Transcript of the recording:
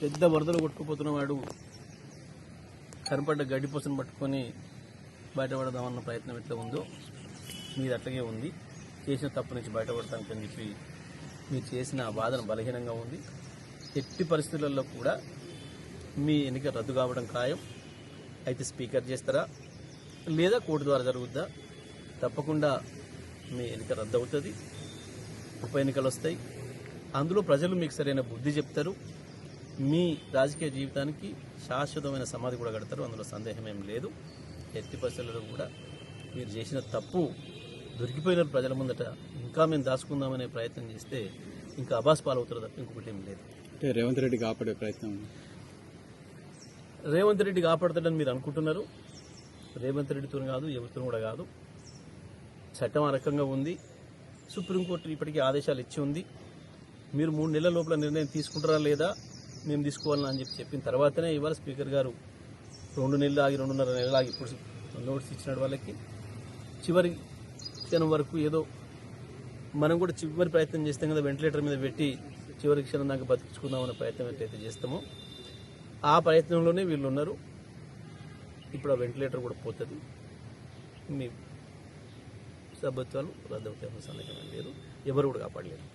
పెద్ద వరదలు కొట్టుకుపోతున్న వాడు కనపడ్డ గడ్డి పూసను పట్టుకొని బయటపడదామన్న ప్రయత్నం ఎట్లా ఉందో మీది అట్లాగే ఉంది. చేసిన తప్పు నుంచి బయటపడటానికి అని చెప్పి మీరు చేసిన వాదన బలహీనంగా ఉంది. ఎట్టి పరిస్థితులలో కూడా మీ ఎన్నిక రద్దు కావడం ఖాయం. అయితే స్పీకర్ చేస్తారా లేదా కోర్టు ద్వారా జరుగుద్దా? తప్పకుండా మీ ఎన్నిక రద్దు అవుతుంది. ఉప ఎన్నికలు వస్తాయి. అందులో ప్రజలు మీకు సరైన బుద్ధి చెప్తారు. మీ రాజకీయ జీవితానికి శాశ్వతమైన సమాధి కూడా కడతారు. అందులో సందేహం ఏం లేదు. ఎట్టి పరిస్థితుల్లో కూడా మీరు చేసిన తప్పు దొరికిపోయిన ప్రజల ముందట ఇంకా మేము దాచుకుందామనే ప్రయత్నం చేస్తే ఇంకా అబాస్ పాలవుతారు తప్ప ఇంకొకటి ఏం లేదు. అంటే రేవంత్ రెడ్డి కాపాడే ప్రయత్నం, రేవంత్ రెడ్డి కాపాడుతాడని మీరు అనుకుంటున్నారు. రేవంత్ రెడ్డితో కాదు, ఎవరితో కూడా కాదు. చట్టం ఆ రకంగా ఉంది. సుప్రీంకోర్టు ఇప్పటికీ ఆదేశాలు ఇచ్చి ఉంది. మీరు 3 నెలల లోపల నిర్ణయం తీసుకుంటారా లేదా మేము తీసుకోవాలని అని చెప్పిన తర్వాతనే ఇవాళ స్పీకర్ గారు 2 నెలలు ఆగి 2.5 నెలలు ఆగి ఇప్పుడు నోటీస్ ఇచ్చినాడు. వాళ్ళకి చివరి క్షణం వరకు ఏదో మనం కూడా చివరి ప్రయత్నం చేస్తాం కదా, వెంటిలేటర్ మీద పెట్టి చివరి క్షణం దాకా బతికించుకుందామనే ప్రయత్నం ఎట్లయితే చేస్తామో ఆ ప్రయత్నంలోనే వీళ్ళు ఉన్నారు. ఇప్పుడు ఆ వెంటిలేటర్ కూడా పోతుంది. మీ సభ్యత్వాలు రద్దవుతాయన్న సందేహం లేదు. ఎవరు కూడా కాపాడలేరు.